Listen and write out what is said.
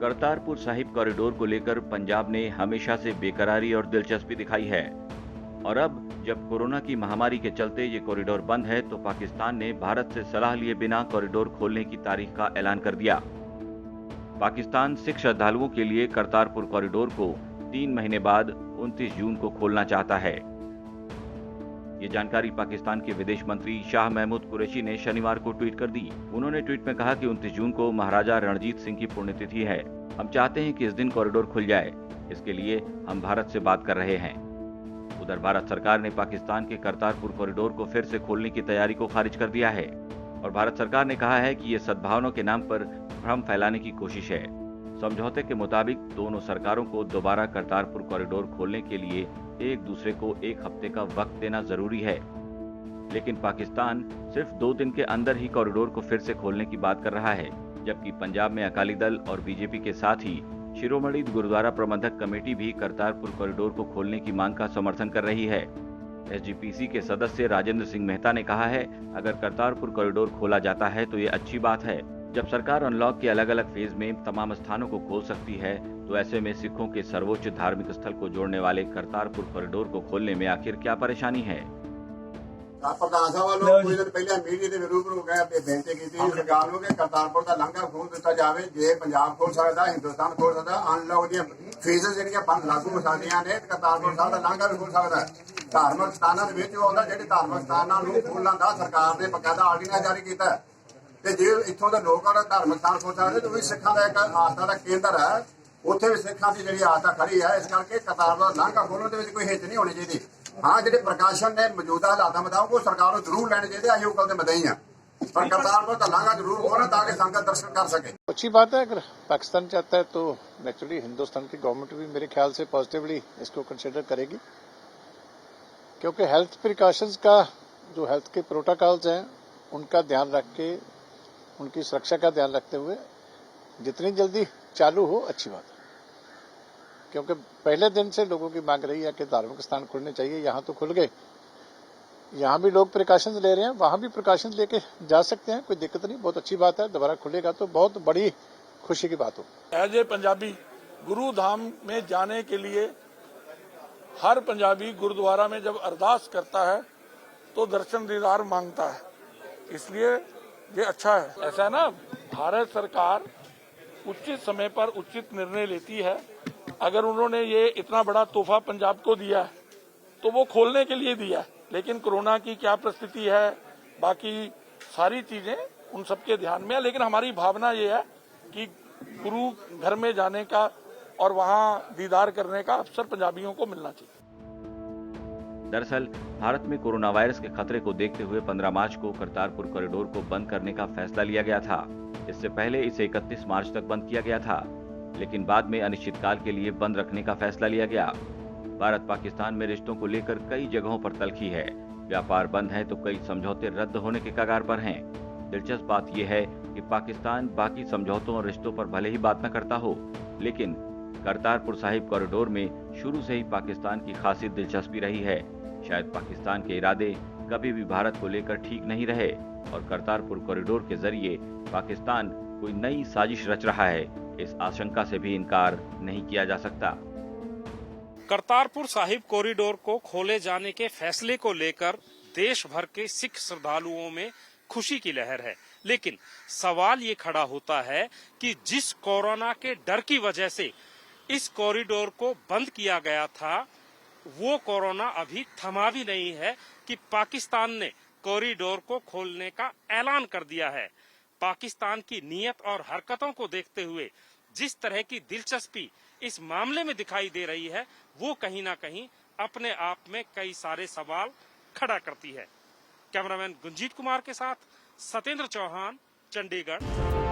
Kartarpur Sahib corridor को लेकर पंजाब ने हमेशा से बेकरारी और दिलचस्पी दिखाई है और अब जब कोरोना की महामारी के चलते ये कॉरिडोर बंद है तो पाकिस्तान ने भारत से सलाह लिए बिना कॉरिडोर खोलने की तारीख का ऐलान कर दिया। पाकिस्तान सिख श्रद्धालुओं के लिए करतारपुर कॉरिडोर को 3 महीने बाद 29 जून को खोलना चाहता है। ये जानकारी पाकिस्तान के विदेश मंत्री शाह महमूद कुरैशी ने शनिवार को ट्वीट कर दी। उन्होंने ट्वीट में कहा कि 29 जून को महाराजा रणजीत सिंह की पुण्यतिथि है। हम चाहते हैं कि इस दिन कॉरिडोर खुल जाए। इसके लिए हम भारत से बात कर रहे हैं। उधर भारत सरकार ने पाकिस्तान के करतारपुर कॉरिडोर को फिर से खोलने की तैयारी को खारिज कर दिया है और भारत सरकार ने कहा है कि ये सद्भावना के नाम पर भ्रम फैलाने की कोशिश है। समझौते के मुताबिक दोनों सरकारों को दोबारा करतारपुर कॉरिडोर खोलने के लिए एक दूसरे को 1 हफ्ते का वक्त देना जरूरी है, लेकिन पाकिस्तान सिर्फ 2 दिन के अंदर ही कॉरिडोर को फिर से खोलने की बात कर रहा है, जबकि पंजाब में अकाली दल और बीजेपी के साथ ही शिरोमणि गुरुद्वारा प्रबंधक कमेटी भी करतारपुर कॉरिडोर को खोलने की मांग का समर्थन कर रही है। एसजीपीसी के सदस्य राजेंद्र सिंह मेहता ने कहा है, अगर करतारपुर कॉरिडोर खोला जाता है तो ये अच्छी बात है। जब सरकार अनलॉक के अलग अलग फेज में तमाम स्थानों को खोल सकती है तो ऐसे में सिखों के सर्वोच्च धार्मिक स्थल को जोड़ने वाले करतारपुर कॉरिडोर को खोलने में आखिर क्या परेशानी है। ਪ੍ਰਧਾਨ ਸਾਹਿਬ ਵੱਲੋਂ ਕੁਝ ਦਿਨ ਪਹਿਲਾਂ ਮੀਡੀਆ ਦੇ ਰੂਬਰੂ ਗਏ ਬੇਨਤੀ ਕੀਤੀ ਸਰਕਾਰ ਨੂੰ ਕਿ ਕਰਤਾਰਪੁਰ ਦਾ ਲਾਂਘਾ ਖੋਲ ਦਿੱਤਾ ਜਾਵੇ। ਜੇ ਪੰਜਾਬ ਖੋਲ ਸਕਦਾ, ਹਿੰਦੁਸਤਾਨ ਖੋਲ ਸਕਦਾ, ਅਨਲੌਕ ਦੀਆਂ ਫੀਸਾਂ ਜਿਹੜੀਆਂ ਬੰਦ ਲਾਗੂ ਹੋ ਸਕਦੀਆਂ ਨੇ, ਕਰਤਾਰਪੁਰ ਸਾਹਿਬ ਦਾ ਲਾਂਘਾ ਵੀ ਖੋਲ ਸਕਦਾ ਹੈ। ਧਾਰਮਿਕ ਸਥਾਨਾਂ ਦੇ ਵਿੱਚ ਆਉਂਦਾ, ਜਿਹੜੇ ਧਾਰਮਿਕ ਸਥਾਨਾਂ ਨੂੰ ਖੋਲਣ ਦਾ ਸਰਕਾਰ ਨੇ ਬਕਾਇਦਾ ਆਰਡੀਨੈਂਸ ਜਾਰੀ ਕੀਤਾ ਹੈ ਤੇ ਜੇ ਇੱਥੋਂ ਦੇ ਲੋਕਾਂ ਦਾ ਧਾਰਮਿਕ ਸਥਾਨ ਖੋਲ ਸਕਦੇ ਤਾਂ ਵੀ ਸਿੱਖਾਂ ਦਾ ਇੱਕ ਆਸਥਾ ਦਾ ਕੇਂਦਰ ਹੈ। ਉੱਥੇ ਵੀ ਸਿੱਖਾਂ ਦੀ ਜਿਹੜੀ ਆਸਥਾ ਖੜੀ ਹੈ। ਇਸ ਕਰਕੇ ਕਰਤਾਰਪੁਰ ਦਾ ਲਾਂਘਾ ਖੋਲਣ ਦੇ ਵਿੱਚ ਕੋਈ ਹਿੱਚ ਨਹੀਂ ਹੋਣੀ ਚਾਹੀਦੀ। हाँ, जो प्रकाशन ने मौजूदा हालात मुताबिक वो सरकार को जरूर लेने चाहिए। अं गल तो मदई हाँ, पर करतारपुर का लांघा जरूर खोलना ताकि संगत दर्शन कर सके। अच्छी बात है, अगर पाकिस्तान चाहता है तो नेचुरली हिंदुस्तान की गवर्नमेंट भी मेरे ख्याल से पॉजिटिवली इसको कंसिडर करेगी, क्योंकि हेल्थ प्रिकॉशंस का जो हेल्थ के प्रोटोकॉल्स हैं उनका ध्यान रख के, उनकी सुरक्षा का ध्यान रखते हुए जितनी जल्दी चालू हो अच्छी बात है। क्योंकि पहले दिन से लोगों की मांग रही है कि धार्मिक स्थान खुलने चाहिए। यहाँ तो खुल गए, यहाँ भी लोग प्रिकॉशंस ले रहे हैं, वहाँ भी प्रिकॉशंस लेके जा सकते हैं, कोई दिक्कत नहीं। बहुत अच्छी बात है, दोबारा खुलेगा तो बहुत बड़ी खुशी की बात हो। एज ए पंजाबी गुरु धाम में जाने के लिए हर पंजाबी गुरुद्वारा में जब अरदास करता है तो दर्शन दीदार मांगता है, इसलिए ये अच्छा है। ऐसा है ना, भारत सरकार उचित समय पर उचित निर्णय लेती है। अगर उन्होंने ये इतना बड़ा तोहफा पंजाब को दिया है तो वो खोलने के लिए दिया है, लेकिन कोरोना की क्या परिस्थिति है, बाकी सारी चीजें उन सबके ध्यान में है। लेकिन हमारी भावना ये है कि गुरु घर में जाने का और वहां दीदार करने का अवसर पंजाबियों को मिलना चाहिए। दरअसल भारत में कोरोना वायरस के खतरे को देखते हुए 15 मार्च को करतारपुर कॉरिडोर को बंद करने का फैसला लिया गया था। इससे पहले इसे 31 मार्च तक बंद किया गया था, लेकिन बाद में अनिश्चितकाल के लिए बंद रखने का फैसला लिया गया। भारत पाकिस्तान में रिश्तों को लेकर कई जगहों पर तल्खी है। व्यापार बंद है तो कई समझौते रद्द होने के कगार पर हैं। दिलचस्प बात यह है कि पाकिस्तान बाकी समझौतों और रिश्तों पर भले ही बात न करता हो, लेकिन करतारपुर साहिब कॉरिडोर में शुरू से ही पाकिस्तान की खासी दिलचस्पी रही है। शायद पाकिस्तान के इरादे कभी भी भारत को लेकर ठीक नहीं रहे और करतारपुर कॉरिडोर के जरिए पाकिस्तान कोई नई साजिश रच रहा है, इस आशंका से भी इनकार नहीं किया जा सकता। करतारपुर साहिब कॉरिडोर को खोले जाने के फैसले को लेकर देश भर के सिख श्रद्धालुओं में खुशी की लहर है, लेकिन सवाल ये खड़ा होता है कि जिस कोरोना के डर की वजह से इस कॉरिडोर को बंद किया गया था, वो कोरोना अभी थमा भी नहीं है कि पाकिस्तान ने कॉरिडोर को खोलने का ऐलान कर दिया है। पाकिस्तान की नीयत और हरकतों को देखते हुए जिस तरह की दिलचस्पी इस मामले में दिखाई दे रही है, वो कहीं ना कहीं अपने आप में कई सारे सवाल खड़ा करती है। कैमरामैन गुंजीत कुमार के साथ सत्येंद्र चौहान, चंडीगढ़।